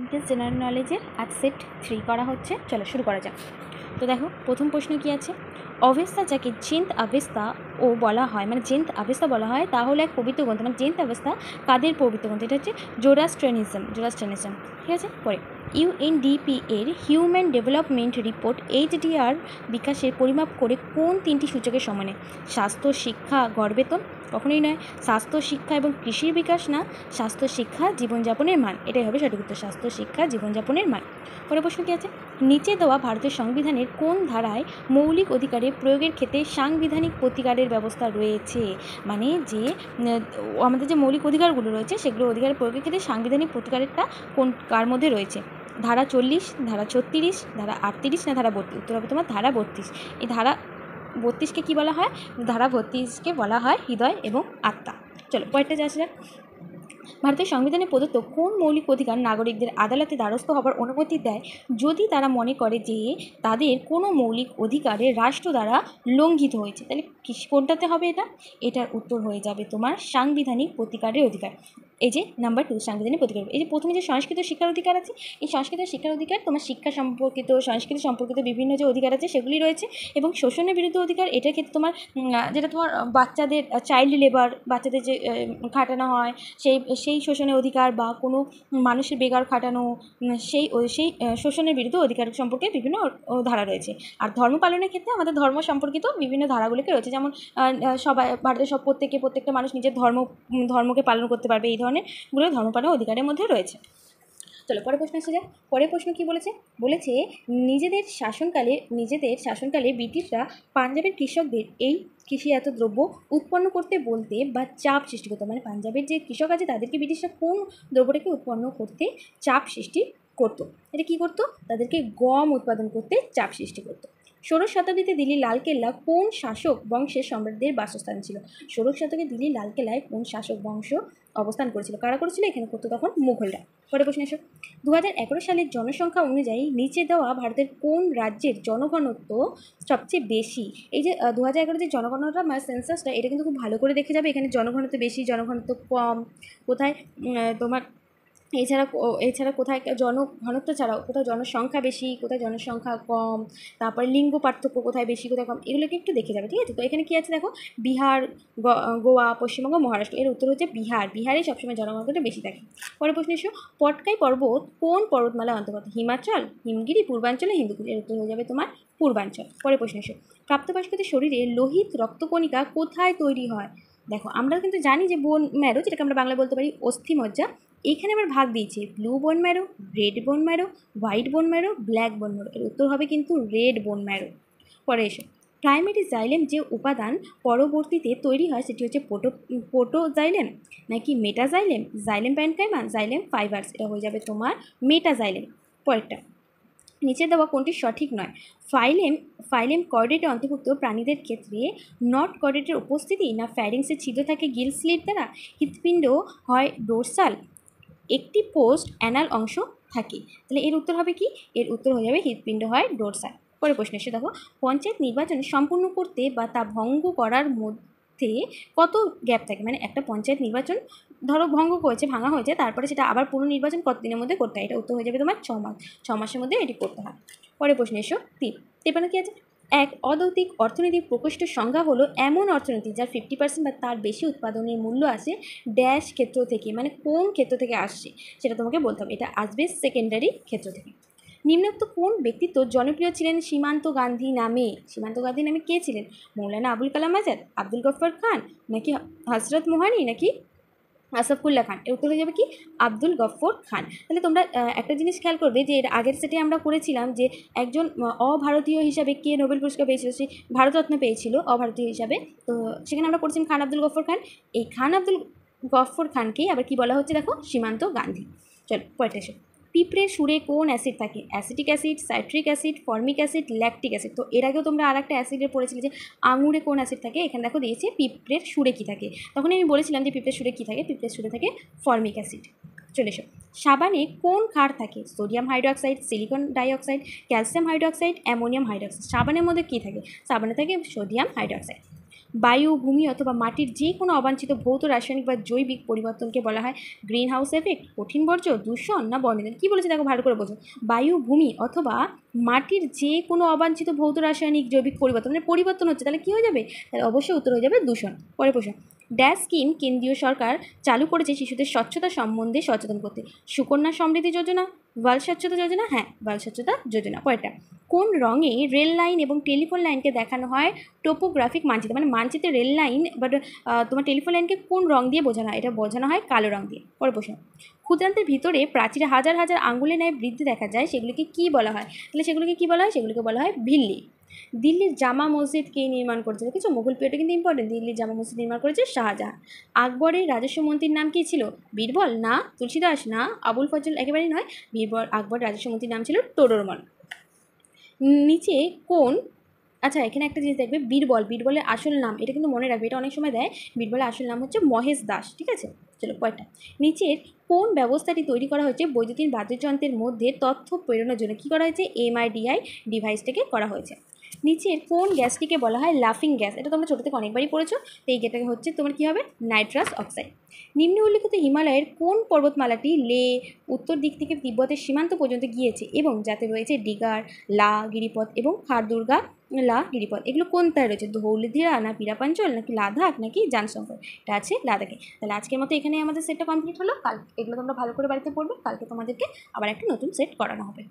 Interest general নলেজের আজ set 3 করা হচ্ছে। চলো শুরু করা যাক। তো দেখো প্রথম প্রশ্ন কি আছে, অবেস্তা যাকে জেন্দ আবেস্তা ও বলা হয়, মানে জেন্দ আবেস্তা বলা হয়, তা হলো এক পবিত্র গ্রন্থ। মানে জেন্দ আবেস্তা কাদের পবিত্র গ্রন্থ? এটা হচ্ছে জোরাস্ট্রিয়ানিজম। ঠিক আছে। পরে ইউএনডিপি এর হিউম্যান ডেভেলপমেন্ট রিপোর্ট এইচডিআর বিকাশের পরিমাপ করে কোন তিনটি সূচকের সমানে? স্বাস্থ্য, শিক্ষা, গড় বেতন? কখনোই নয়। স্বাস্থ্য, শিক্ষা এবং কৃষির বিকাশ না, স্বাস্থ্য, শিক্ষা, জীবনযাপনের মান, এটাই হবে সঠিক উত্তর, স্বাস্থ্য, শিক্ষা, জীবনযাপনের মান। পরের প্রশ্ন কি আছে, নিচে দেওয়া ভারতের সংবিধানের কোন ধারায় মৌলিক অধিকারের প্রয়োগের ক্ষেত্রে সাংবিধানিক প্রতিকারের ব্যবস্থা রয়েছে? মানে যে আমাদের যে মৌলিক অধিকারগুলো রয়েছে সেগুলো অধিকারের প্রয়োগের ক্ষেত্রে সাংবিধানিক প্রতিকারেরটা কার মধ্যে রয়েছে? ধারা 40, ধারা 36, ধারা 38 না ধারা 32? উত্তর হবে তোমার ধারা 32। এই ধারা 32কে কী বলা হয়? ধারা 32কে বলা হয় হৃদয় এবং আত্মা। চলো পরেরটা আসা যাক। ভারতের সংবিধানে প্রদত্ত কোন মৌলিক অধিকার নাগরিকদের আদালতে দ্বারস্থ হবার অনুমতি দেয় যদি তারা মনে করে যে তাদের কোনো মৌলিক অধিকারে রাষ্ট্র দ্বারা লঙ্ঘিত হয়েছে? তাহলে কোনটাতে হবে এটা? এটার উত্তর হয়ে যাবে তোমার সাংবিধানিক প্রতিকারের অধিকার। এই যে নাম্বার 2 সাংবিধানিক প্রতিকার। এই যে প্রথমে যে সংস্কৃত শিক্ষার অধিকার আছে, এই সংস্কৃত শিক্ষার অধিকার তোমার শিক্ষা সম্পর্কিত, সংস্কৃতি সম্পর্কিত বিভিন্ন যে অধিকার আছে সেগুলি রয়েছে। এবং শোষণের বিরুদ্ধে অধিকার, এটার ক্ষেত্রে তোমার যেটা তোমার বাচ্চাদের চাইল্ড লেবার, বাচ্চাদের যে খাটানো হয় সেই শোষণের অধিকার, বা কোনো মানুষের বেকার খাটানো, সেই শোষণের বিরুদ্ধে অধিকার সম্পর্কে বিভিন্ন ধারা রয়েছে। আর ধর্ম পালনের ক্ষেত্রে আমাদের ধর্ম সম্পর্কিত বিভিন্ন ধারাগুলোকে রয়েছে, যেমন সবাই ভারতের প্রত্যেকটা মানুষ নিজের ধর্মকে পালন করতে পারবে, এই ধরনেরগুলো ধর্ম পালনের অধিকারের মধ্যে রয়েছে। চলো পরের প্রশ্ন আসা যাক। পরের প্রশ্ন কি বলেছে? নিজেদের শাসনকালে ব্রিটিশরা পাঞ্জাবের কৃষকদের এই কৃষিজাত দ্রব্য উৎপন্ন করতে বলতে বা চাপ সৃষ্টি করতো। মানে পাঞ্জাবের যে কৃষক আছে তাদেরকে ব্রিটিশরা কোন দ্রব্যটাকে উৎপন্ন করতে চাপ সৃষ্টি করতো? এটা কী করতো? তাদেরকে গম উৎপাদন করতে চাপ সৃষ্টি করতো। 16 শতাব্দীতে দিল্লির লালকেল্লা কোন শাসক বংশের সম্রাটদের বাসস্থান ছিল? 16 শতকে দিল্লির লালকেল্লায় কোন শাসক বংশ অবস্থান করেছিল? কারা করেছিল? এখানে করতো তখন মুঘলরা। পরের প্রশ্ন এসো। 2011 সালের জনসংখ্যা অনুযায়ী নিচে দেওয়া ভারতের কোন রাজ্যের জনঘনত্ব সবচেয়ে বেশি? এই যে 2011 যে জনগণনা মানে সেন্সাসটা, এটা কিন্তু খুব ভালো করে দেখে যাবে। এখানে জনঘনত্ব বেশি, জনঘনত্ব কম, কোথায় তোমার এছাড়া কোথায় জনঘনত্ব ছাড়াও কোথাও জনসংখ্যা বেশি, কোথায় জনসংখ্যা কম, তারপরে লিঙ্গ পার্থক্য কোথায় বেশি কোথায় কম, এগুলোকে একটু দেখে যাবে। ঠিক আছে? তো এখানে কী আছে দেখো, বিহার, গোয়া, পশ্চিমবঙ্গ, মহারাষ্ট্র। এর উত্তর হচ্ছে বিহার। বিহারে সবসময় জনঘনত্বটা বেশি থাকে। পরের প্রশ্ন এসো, পটকাই পর্বত কোন পর্বতমালা অন্তর্গত? হিমাচল, হিমগিরি, পূর্বাঞ্চলে, হিন্দুকুশ? এর উত্তর হয়ে যাবে তোমার পূর্বাঞ্চল। পরের প্রশ্ন এসো, প্রাপ্তবয়স্কদের শরীরে লোহিত রক্তকণিকা কোথায় তৈরি হয়? দেখো আমরা কিন্তু জানি যে বোন ম্যারো, যেটাকে আমরা বাংলায় বলতে পারি অস্থিমজ্জা, এখানে আবার ভাগ দিয়েছে blue bone marrow, red bone marrow, white bone marrow, black bone marrow. এর উত্তর হবে কিন্তু রেড বোন ম্যারো। পরে এসো, প্রাইমারি জাইলেম যে উপাদান পরবর্তীতে তৈরি হয় সেটি হচ্ছে প্রোটোজাইলেম নাকি metaxylem, xylem parenchyma, xylem fibres? এটা হয়ে যাবে তোমার মেটাজাইলেম। পরেরটা, নিচে দেওয়া কোনটি সঠিক নয়? ফাইলেম কর্ডেটে অন্তর্ভুক্ত প্রাণীদের ক্ষেত্রে নট কর্ডেটের উপস্থিতি না ফ্যারিংসের ছিদ্র থাকে গিল স্লিট দ্বারা, হৃৎপিণ্ড হয় ডোরসাল, একটি পোস্ট অ্যানাল অংশ থাকে? তাহলে এর উত্তর হবে কি? এর উত্তর হয়ে যাবে হৃৎপিণ্ড হয় ডোরসাল। পরের প্রশ্ন এসে দেখো, পঞ্চায়েত নির্বাচন সম্পূর্ণ করতে বা তা ভঙ্গ করার মধ্যে কত গ্যাপ থাকে? মানে একটা পঞ্চায়েত নির্বাচন ধরো ভাঙা হয়েছে, তারপরে সেটা আবার পুনর্নির্বাচন কতদিনের মধ্যে করতে হয়? এটা উত্তর হয়ে যাবে তোমার 6 মাস। 6 মাসের মধ্যে এটি করতে হয়। পরের প্রশ্ন এসো 3 কি আছে? এক অযৌক্তিক অর্থনৈতিক প্রকোষ্ঠ সংজ্ঞা হলো এমন অর্থনীতি যার 50% বা তার বেশি উৎপাদনের মূল্য আসে ড্যাশ ক্ষেত্র থেকে। মানে কোন ক্ষেত্র থেকে আসছে সেটা তোমাকে বলতে হবে। এটা আসবে সেকেন্ডারি ক্ষেত্র থেকে। নিম্নোক্ত কোন ব্যক্তিত্ব জনপ্রিয় ছিলেন সীমান্ত গান্ধী নামে? সীমান্ত গান্ধী নামে কে ছিলেন? মৌলানা আবুল কালাম আজাদ, আব্দুল গফর খান, নাকি হজরত মোহানি, নাকি আসাফুল্লাহ খান? এর উত্তর হয়ে যাবে কি? আব্দুল গফর খান। তাহলে তোমরা একটা জিনিস খেয়াল করবে যে এর আগের সেটে আমরা করেছিলাম যে একজন অভারতীয় হিসাবে কে নোবেল পুরস্কার পেয়েছিল, সে ভারতরত্ন পেয়েছিল অভারতীয় হিসাবে। তো সেখানে আমরা পড়েছিলাম খান আব্দুল গফর খান। এই খান আব্দুল গফর খানকেই আবার কি বলা হচ্ছে দেখো, সীমান্ত গান্ধী। চলো পরেরটা এসো, পিঁপড়ের সুরে কোন অ্যাসিড থাকে? Acetic acid, citric acid, formic acid, lactic acid. তো এর আগেও তোমরা আর একটা অ্যাসিডের পড়েছিলে যে আঙুরে কোন অ্যাসিড থাকে। এখানে দেখো দিয়েছে পিঁপড়ের সুরে কী থাকে। তখন আমি বলেছিলাম যে পিঁপড়ের সুরে কী থাকে? পিঁপড়ের সুরে থাকে ফর্মিক অ্যাসিড। চলে এসো, সাবানে কোন ক্ষার থাকে? Sodium hydroxide, silicon dioxide, calcium hydroxide, ammonium hydroxide? সাবানের মধ্যে কী থাকে? সাবানে থাকে সোডিয়াম হাইড্রোক্সাইড। বায়ু, ভূমি অথবা মাটির যে কোনো অবাঞ্ছিত ভৌত, রাসায়নিক বা জৈবিক পরিবর্তনকে বলা হয় গ্রিন হাউস এফেক্ট। কঠিন বর্জ্য, দূষণ না বর্ণিত, কী বলেছে দেখো ভালো করে বোঝো। বায়ু, ভূমি অথবা মাটির যে কোনো অবাঞ্ছিত ভৌত, রাসায়নিক, জৈবিক পরিবর্তন, মানে পরিবর্তন হচ্ছে, তাহলে কী হয়ে যাবে? তাহলে অবশ্যই উত্তর হয়ে যাবে দূষণ। পরের প্রশ্ন, ড্যাশ স্কিম কেন্দ্রীয় সরকার চালু করেছে শিশুদের স্বচ্ছতা সম্বন্ধে সচেতন করতে? সুকন্যা সমৃদ্ধি যোজনা, বাল স্বচ্ছতা যোজনা, হ্যাঁ বাল স্বচ্ছতা যোজনা। পরেরটা, কোন রঙে রেল লাইন এবং টেলিফোন লাইনকে দেখানো হয় টোপোগ্রাফিক মানচিত্র? মানে মানচিত্রে রেল লাইন বাট তোমার টেলিফোন লাইনকে কোন রং দিয়ে বোঝানো হয়? এটা বোঝানো হয় কালো রং দিয়ে। পরের প্রশ্ন, ক্ষুদ্রান্তের ভিতরে প্রাচীরে হাজার হাজার আঙুলের ন্যায় বৃদ্ধি দেখা যায়, সেগুলিকে কী বলা হয়? তাহলে সেগুলিকে কী বলা হয়? সেগুলিকে বলা হয় ভিল্লি। দিল্লির জামা মসজিদ কে নির্মাণ করেছে? দেখেছো মুঘল পিরিয়ডে কিন্তু ইম্পর্টেন্ট। দিল্লির জামা মসজিদ নির্মাণ করেছে শাহজাহান। আকবরের রাজস্ব মন্ত্রীর নাম কী ছিল? বীরবল না তুলসীদাস না আবুল ফজল, একেবারেই নয়। বীরবল। আকবর রাজস্ব মন্ত্রীর নাম ছিল টোডরমল। নিচে কোন, আচ্ছা এখানে একটা জিনিস দেখবে, বীরবল, বীরবলের আসল নাম, এটা কিন্তু মনে রাখবে, এটা অনেক সময় দেয়। বীরবলের আসল নাম হচ্ছে মহেশ দাস, ঠিক আছে। চলো পরেরটা, নিচের কোন ব্যবস্থাটি তৈরি করা হয়েছে বৈদ্যুতিন বাদ্যযন্ত্রের মধ্যে তথ্য প্রেরণের জন্য? কী করা হয়েছে? এমআইডিআই ডিভাইসটাকে করা হয়েছে। নিচের কোন গ্যাসটিকে বলা হয় লাফিং গ্যাস? এটা তোমরা ছোটো থেকে অনেকবারই পড়েছো। তো এই গ্যাসটাকে হচ্ছে তোমার কী হবে? Nitrous oxide. নিম্ন উল্লিখিত হিমালয়ের কোন পর্বতমালাটি লে উত্তর দিক থেকে তিব্বতের সীমান্ত পর্যন্ত গিয়েছে এবং যাতে রয়েছে ডিগার, লা গিরিপথ এবং খারদুর্গা লা গিরিপথ? এগুলো কোনটায় রয়েছে? ধৌলধিরা না পিরাপাঞ্চল নাকি লাদাখ নাকি জানসংকর? এটা আছে লাদাখে। তাহলে আজকের মতো এখানেই আমাদের সেটটা কমপ্লিট হলো। কাল এগুলো তোমরা ভালো করে বাড়িতে পড়বে, কালকে তোমাদেরকে আবার একটা নতুন সেট করানো হবে।